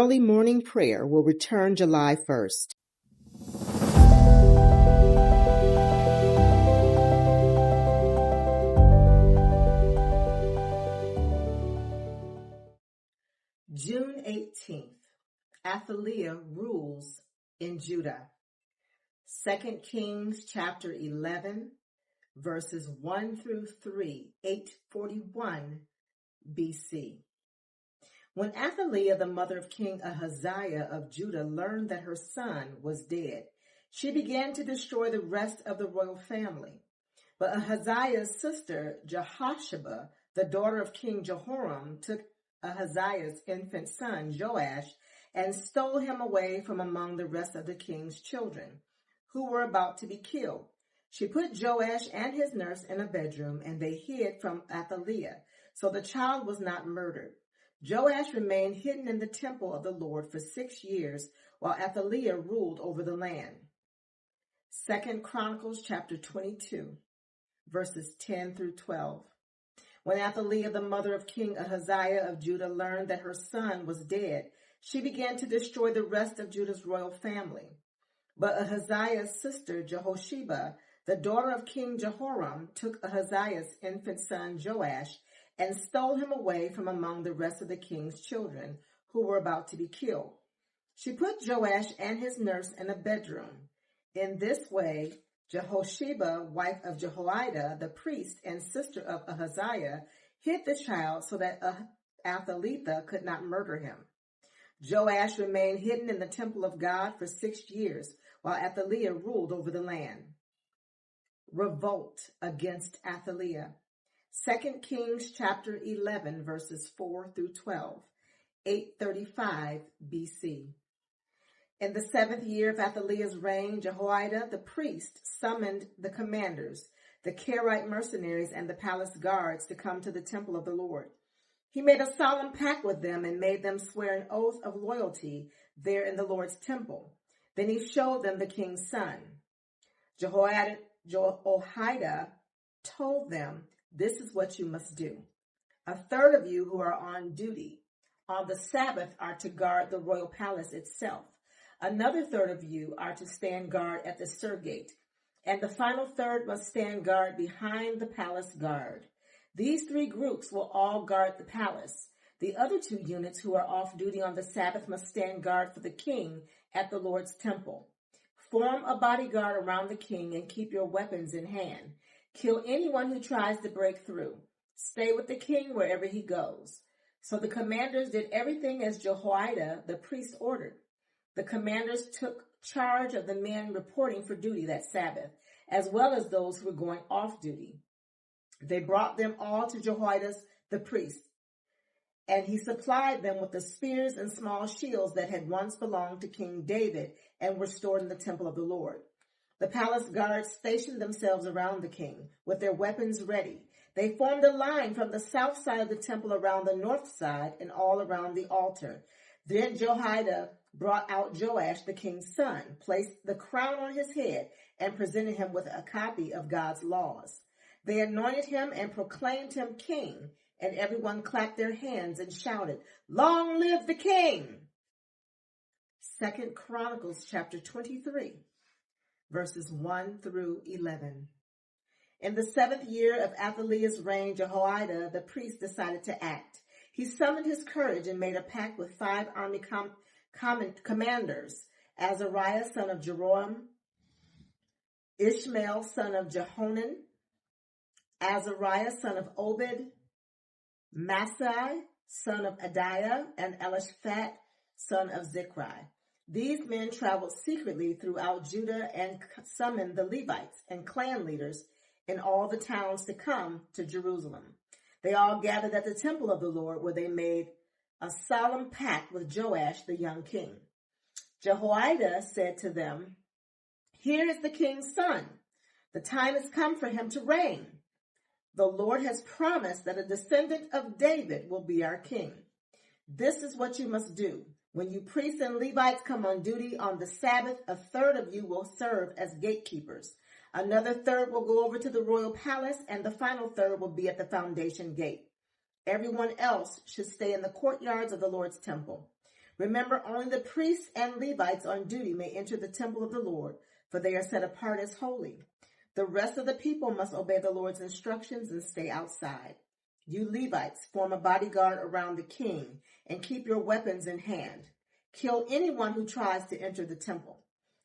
early morning prayer will return July 1st. June 18th, Athaliah rules in Judah. 2 Kings chapter 11, verses 1 through 3, 841 BC. When Athaliah, the mother of King Ahaziah of Judah, learned that her son was dead, she began to destroy the rest of the royal family. But Ahaziah's sister Jehosheba, the daughter of King Jehoram, took Ahaziah's infant son Joash and stole him away from among the rest of the king's children, who were about to be killed. She put Joash and his nurse in a bedroom, and they hid from Athaliah, so the child was not murdered. Joash remained hidden in the temple of the Lord for 6 years, while Athaliah ruled over the land. 2 Chronicles chapter 22, verses 10 through 12. When Athaliah, the mother of King Ahaziah of Judah, learned that her son was dead, she began to destroy the rest of Judah's royal family. But Ahaziah's sister Jehosheba, the daughter of King Jehoram, took Ahaziah's infant son Joash and stole him away from among the rest of the king's children, who were about to be killed. She put Joash and his nurse in a bedroom. In this way, Jehosheba, wife of Jehoiada, the priest and sister of Ahaziah, hid the child so that Athaliah could not murder him. Joash remained hidden in the temple of God for 6 years, while Athaliah ruled over the land. Revolt against Athaliah. 2 Kings chapter 11, verses 4 through 12, 835 BC. In the 7th year of Athaliah's reign, Jehoiada the priest summoned the commanders, the Karaite mercenaries, and the palace guards to come to the temple of the Lord. He made a solemn pact with them and made them swear an oath of loyalty there in the Lord's temple. Then he showed them the king's son. Jehoiada told them, "This is what you must do. A third of you who are on duty on the Sabbath are to guard the royal palace itself. Another third of you are to stand guard at the Sur Gate, and the final third must stand guard behind the palace guard. These 3 groups will all guard the palace. The other 2 units who are off duty on the Sabbath must stand guard for the king at the Lord's temple. Form a bodyguard around the king and keep your weapons in hand. Kill anyone who tries to break through. Stay with the king wherever he goes." So the commanders did everything as Jehoiada the priest ordered. The commanders took charge of the men reporting for duty that Sabbath, as well as those who were going off duty. They brought them all to Jehoiada the priest, and he supplied them with the spears and small shields that had once belonged to King David and were stored in the temple of the Lord. The palace guards stationed themselves around the king with their weapons ready. They formed a line from the south side of the temple around the north side and all around the altar. Then Jehoiada brought out Joash, the king's son, placed the crown on his head, and presented him with a copy of God's laws. They anointed him and proclaimed him king, and everyone clapped their hands and shouted, "Long live the king!" 2 Chronicles chapter 23, verses 1 through 11. In the 7th year of Athaliah's reign, Jehoiada the priest decided to act. He summoned his courage and made a pact with 5 army commanders: Azariah, son of Jeroham, Ishmael, son of Jehonan, Azariah, son of Obed, Masai, son of Adiah, and Elishaphat, son of Zichri. These men traveled secretly throughout Judah and summoned the Levites and clan leaders in all the towns to come to Jerusalem. They all gathered at the temple of the Lord, where they made a solemn pact with Joash, the young king. Jehoiada said to them, "Here is the king's son. The time has come for him to reign. The Lord has promised that a descendant of David will be our king. This is what you must do. When you priests and Levites come on duty on the Sabbath, a third of you will serve as gatekeepers. Another third will go over to the royal palace, and the final third will be at the foundation gate. Everyone else should stay in the courtyards of the Lord's temple. Remember, only the priests and Levites on duty may enter the temple of the Lord, for they are set apart as holy. The rest of the people must obey the Lord's instructions and stay outside. You Levites form a bodyguard around the king and keep your weapons in hand. Kill anyone who tries to enter the temple.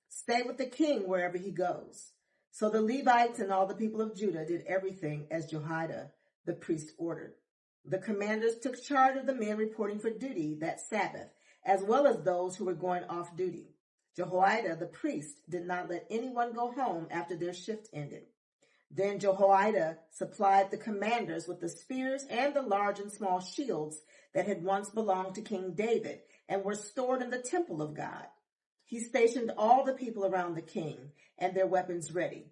Stay with the king wherever he goes. So the Levites and all the people of Judah did everything as Jehoiada the priest ordered. The commanders took charge of the men reporting for duty that Sabbath, as well as those who were going off duty. Jehoiada the priest did not let anyone go home after their shift ended. Then Jehoiada supplied the commanders with the spears and the large and small shields that had once belonged to King David and were stored in the temple of God. He stationed all the people around the king and their weapons ready.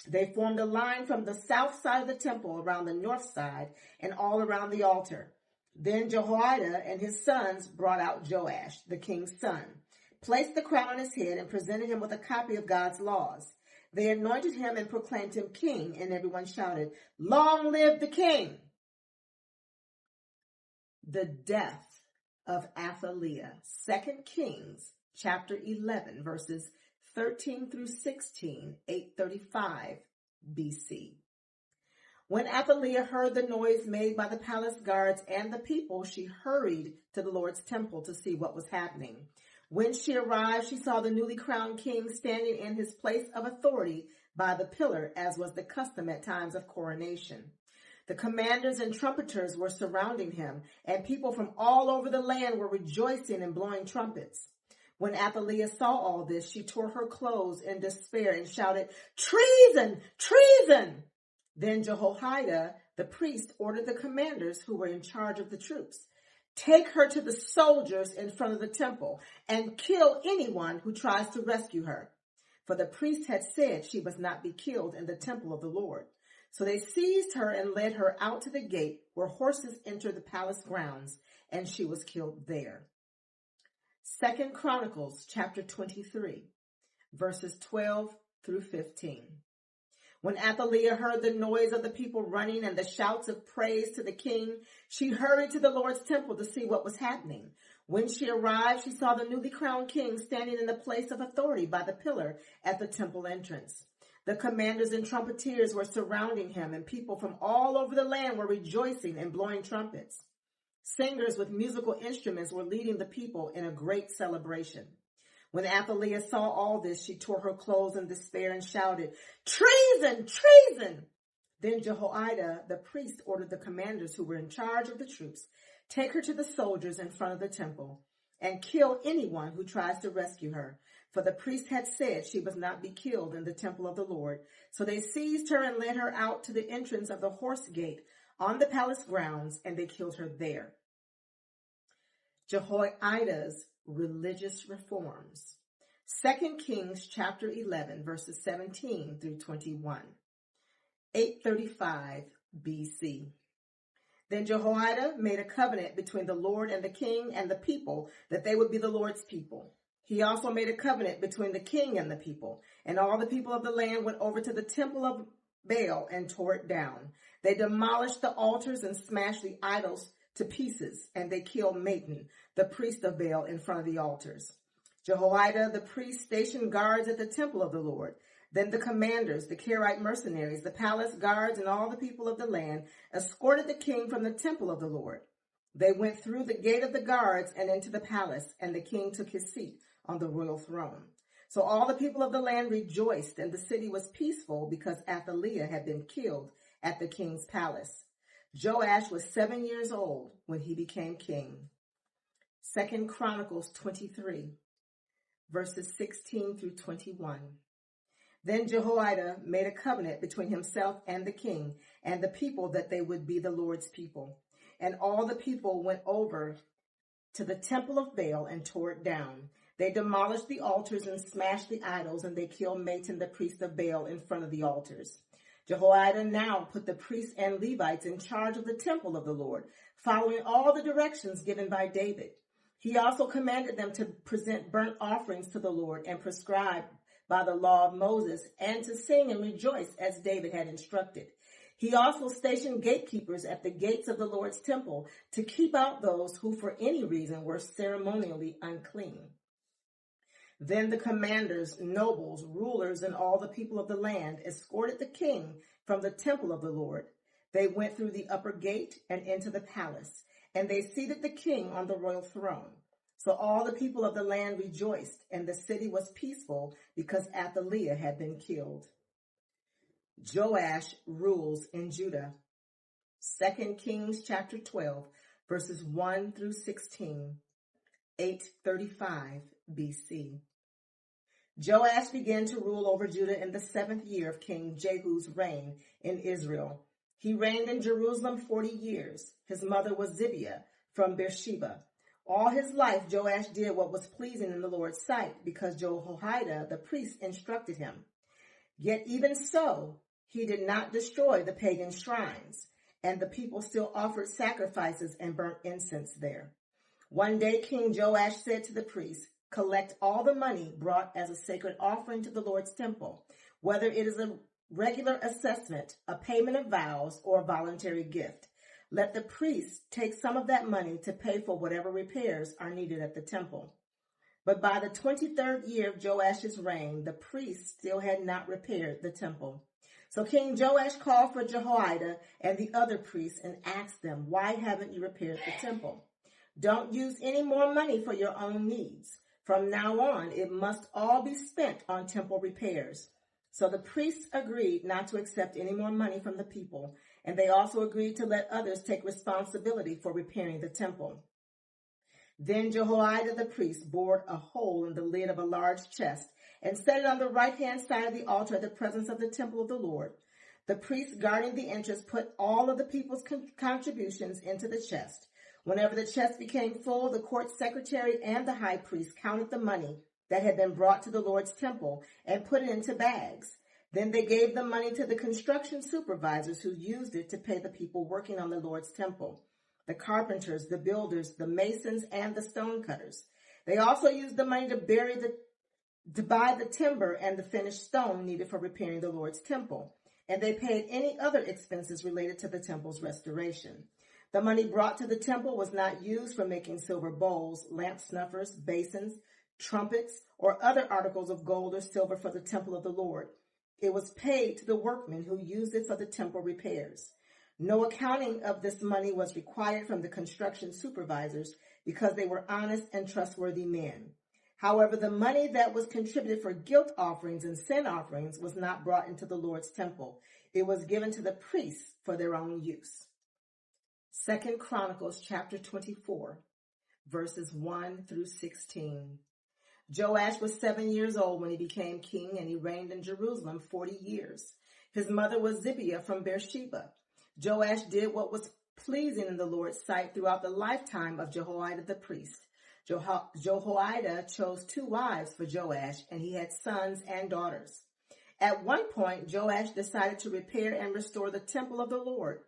They formed a line from the south side of the temple around the north side and all around the altar. Then Jehoiada and his sons brought out Joash, the king's son, placed the crown on his head, and presented him with a copy of God's laws. They anointed him and proclaimed him king, and everyone shouted, "Long live the king!" The death of Athaliah, 2 Kings chapter 11, verses 13 through 16, 835 BC. When Athaliah heard the noise made by the palace guards and the people, she hurried to the Lord's temple to see what was happening. When she arrived, she saw the newly crowned king standing in his place of authority by the pillar, as was the custom at times of coronation. The commanders and trumpeters were surrounding him, and people from all over the land were rejoicing and blowing trumpets. When Athaliah saw all this, she tore her clothes in despair and shouted, "Treason! Treason!" Then Jehoiada, the priest, ordered the commanders who were in charge of the troops, "Take her to the soldiers in front of the temple and kill anyone who tries to rescue her." For the priest had said she must not be killed in the temple of the Lord. So they seized her and led her out to the gate where horses enter the palace grounds, and she was killed there. 2 Chronicles chapter 23, verses 12 through 15. When Athaliah heard the noise of the people running and the shouts of praise to the king, she hurried to the Lord's temple to see what was happening. When she arrived, she saw the newly crowned king standing in the place of authority by the pillar at the temple entrance. The commanders and trumpeters were surrounding him, and people from all over the land were rejoicing and blowing trumpets. Singers with musical instruments were leading the people in a great celebration. When Athaliah saw all this, she tore her clothes in despair and shouted, "Treason! Treason!" Then Jehoiada, the priest, ordered the commanders who were in charge of the troops, "Take her to the soldiers in front of the temple and kill anyone who tries to rescue her." For the priest had said she must not be killed in the temple of the Lord. So they seized her and led her out to the entrance of the horse gate on the palace grounds, and they killed her there. Jehoiada's religious reforms. 2 Kings chapter 11, verses 17 through 21. 835 BC. Then Jehoiada made a covenant between the Lord and the king and the people that they would be the Lord's people. He also made a covenant between the king and the people, and all the people of the land went over to the temple of Baal and tore it down. They demolished the altars and smashed the idols to pieces, and they killed Matan, the priest of Baal, in front of the altars. Jehoiada the priest stationed guards at the temple of the Lord. Then the commanders, the Karaite mercenaries, the palace guards, and all the people of the land escorted the king from the temple of the Lord. They went through the gate of the guards and into the palace, and the king took his seat on the royal throne. So all the people of the land rejoiced, and the city was peaceful because Athaliah had been killed at the king's palace. Joash was 7 years old when he became king. 2 Chronicles 23, verses 16 through 21. Then Jehoiada made a covenant between himself and the king and the people that they would be the Lord's people. And all the people went over to the temple of Baal and tore it down. They demolished the altars and smashed the idols, and they killed Matan, the priest of Baal, in front of the altars. Jehoiada now put the priests and Levites in charge of the temple of the Lord, following all the directions given by David. He also commanded them to present burnt offerings to the Lord and prescribed by the law of Moses, and to sing and rejoice as David had instructed. He also stationed gatekeepers at the gates of the Lord's temple to keep out those who for any reason were ceremonially unclean. Then the commanders, nobles, rulers, and all the people of the land escorted the king from the temple of the Lord. They went through the upper gate and into the palace, and they seated the king on the royal throne. So all the people of the land rejoiced, and the city was peaceful because Athaliah had been killed. Joash rules in Judah. 2 Kings chapter 12, verses 1 through 16, 835 BC. Joash began to rule over Judah in the 7th year of King Jehu's reign in Israel. He reigned in Jerusalem 40 years. His mother was Zibiah from Beersheba. All his life Joash did what was pleasing in the Lord's sight, because Jehoiada the priest instructed him. Yet even so, he did not destroy the pagan shrines, and the people still offered sacrifices and burnt incense there. One day King Joash said to the priests, "Collect all the money brought as a sacred offering to the Lord's temple, whether it is a regular assessment, a payment of vows, or a voluntary gift. Let the priests take some of that money to pay for whatever repairs are needed at the temple." But by the 23rd year of Joash's reign, the priests still had not repaired the temple. So King Joash called for Jehoiada and the other priests and asked them, "Why haven't you repaired the temple? Don't use any more money for your own needs. From now on, it must all be spent on temple repairs." So the priests agreed not to accept any more money from the people, and they also agreed to let others take responsibility for repairing the temple. Then Jehoiada the priest bored a hole in the lid of a large chest and set it on the right-hand side of the altar at the presence of the temple of the Lord. The priests guarding the entrance put all of the people's contributions into the chest. Whenever the chest became full, the court secretary and the high priest counted the money that had been brought to the Lord's temple and put it into bags. Then they gave the money to the construction supervisors who used it to pay the people working on the Lord's temple: the carpenters, the builders, the masons, and the stonecutters. They also used the money to buy the timber and the finished stone needed for repairing the Lord's temple, and they paid any other expenses related to the temple's restoration. The money brought to the temple was not used for making silver bowls, lamp snuffers, basins, trumpets, or other articles of gold or silver for the temple of the Lord. It was paid to the workmen who used it for the temple repairs. No accounting of this money was required from the construction supervisors because they were honest and trustworthy men. However, the money that was contributed for guilt offerings and sin offerings was not brought into the Lord's temple. It was given to the priests for their own use. 2 Chronicles chapter 24, verses 1 through 16. Joash was 7 years old when he became king, and he reigned in Jerusalem 40 years. His mother was Zibiah from Beersheba. Joash did what was pleasing in the Lord's sight throughout the lifetime of Jehoiada the priest. Jehoiada chose 2 wives for Joash, and he had sons and daughters. At one point, Joash decided to repair and restore the temple of the Lord.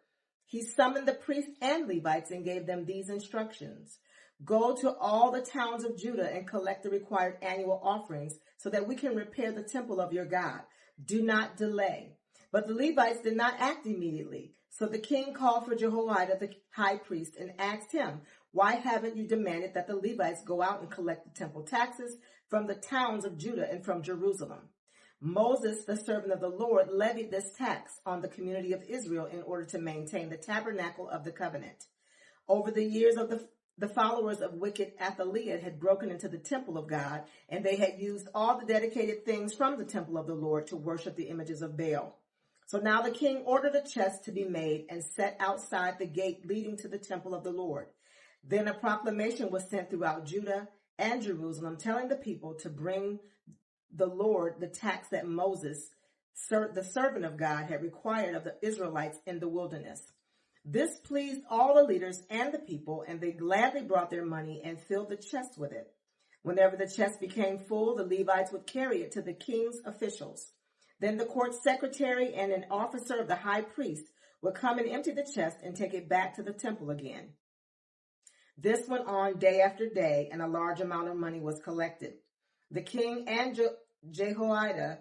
He summoned the priests and Levites and gave them these instructions: "Go to all the towns of Judah and collect the required annual offerings so that we can repair the temple of your God. Do not delay." But the Levites did not act immediately. So the king called for Jehoiada the high priest and asked him, "Why haven't you demanded that the Levites go out and collect the temple taxes from the towns of Judah and from Jerusalem?" Moses, the servant of the Lord, levied this tax on the community of Israel in order to maintain the tabernacle of the covenant. Over the years, the followers of wicked Athaliah had broken into the temple of God, and they had used all the dedicated things from the temple of the Lord to worship the images of Baal. So now the king ordered a chest to be made and set outside the gate leading to the temple of the Lord. Then a proclamation was sent throughout Judah and Jerusalem telling the people to bring the Lord the tax that Moses, the servant of God, had required of the Israelites in the wilderness. This pleased all the leaders and the people, and they gladly brought their money and filled the chest with it. Whenever the chest became full, the Levites would carry it to the king's officials. Then the court secretary and an officer of the high priest would come and empty the chest and take it back to the temple again. This went on day after day, and a large amount of money was collected. The king and Jehoiada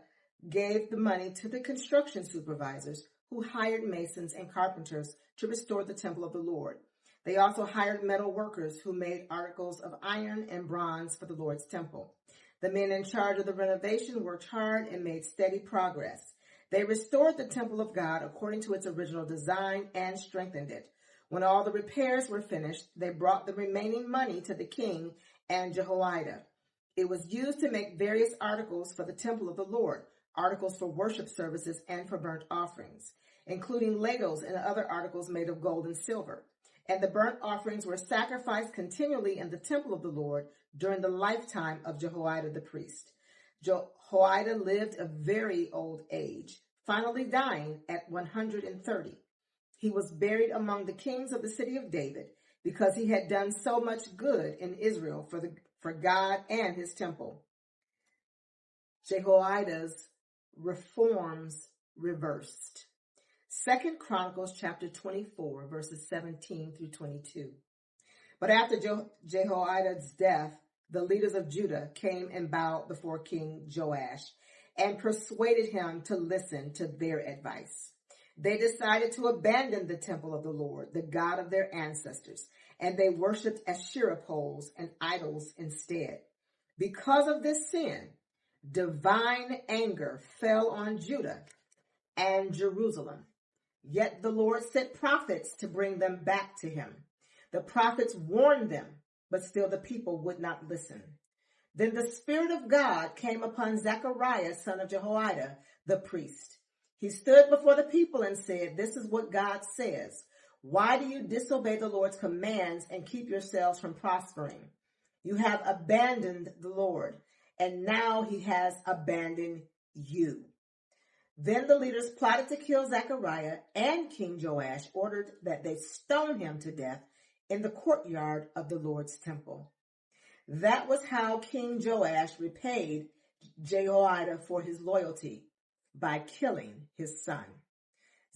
gave the money to the construction supervisors, who hired masons and carpenters to restore the temple of the Lord. They also hired metal workers who made articles of iron and bronze for the Lord's temple. The men in charge of the renovation worked hard and made steady progress. They restored the temple of God according to its original design and strengthened it. When all the repairs were finished, they brought the remaining money to the king and Jehoiada. It was used to make various articles for the temple of the Lord, articles for worship services and for burnt offerings, including ladles and other articles made of gold and silver. And the burnt offerings were sacrificed continually in the temple of the Lord during the lifetime of Jehoiada the priest. Jehoiada lived a very old age, finally dying at 130. He was buried among the kings of the city of David because he had done so much good in Israel for God and his temple. Jehoiada's reforms reversed. 2 Chronicles chapter 24, verses 17 through 22. But after Jehoiada's death, the leaders of Judah came and bowed before King Joash and persuaded him to listen to their advice. They decided to abandon the temple of the Lord, the God of their ancestors, and they worshipped Asherah poles and idols instead. Because of this sin, divine anger fell on Judah and Jerusalem. Yet the Lord sent prophets to bring them back to him. The prophets warned them, but still the people would not listen. Then the Spirit of God came upon Zechariah, son of Jehoiada, the priest. He stood before the people and said, "This is what God says. Why do you disobey the Lord's commands and keep yourselves from prospering? You have abandoned the Lord, and now he has abandoned you." Then the leaders plotted to kill Zechariah, and King Joash ordered that they stone him to death in the courtyard of the Lord's temple. That was how King Joash repaid Jehoiada for his loyalty, by killing his son.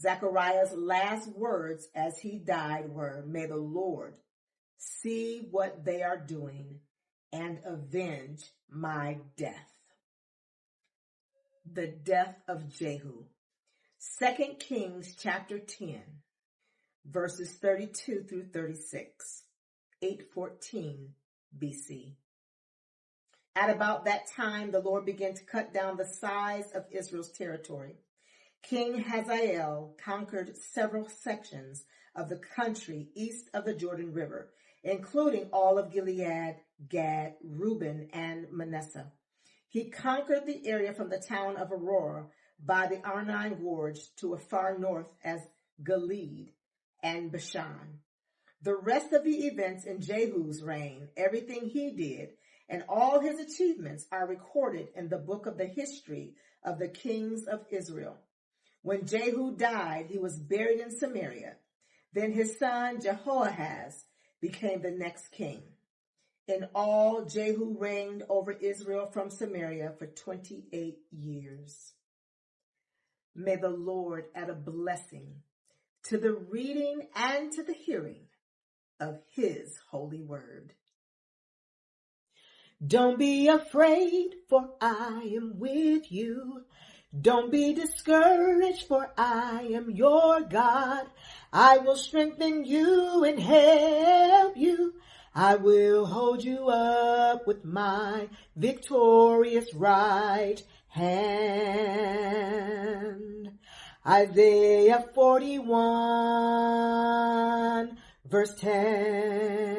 Zechariah's last words as he died were, "May the Lord see what they are doing and avenge my death." The death of Jehu. 2 Kings chapter 10, verses 32 through 36, 814 BC. At about that time, the Lord began to cut down the size of Israel's territory. King Hazael conquered several sections of the country east of the Jordan River, including all of Gilead, Gad, Reuben, and Manasseh. He conquered the area from the town of Aurora by the Arnon Gorge to as far north as Gilead and Bashan. The rest of the events in Jehu's reign, everything he did, and all his achievements are recorded in the book of the history of the kings of Israel. When Jehu died, he was buried in Samaria. Then his son Jehoahaz became the next king. In all, Jehu reigned over Israel from Samaria for 28 years. May the Lord add a blessing to the reading and to the hearing of his holy word. Don't be afraid, for I am with you. Don't be discouraged, for I am your God. I will strengthen you and help you. I will hold you up with my victorious right hand. Isaiah 41, verse 10.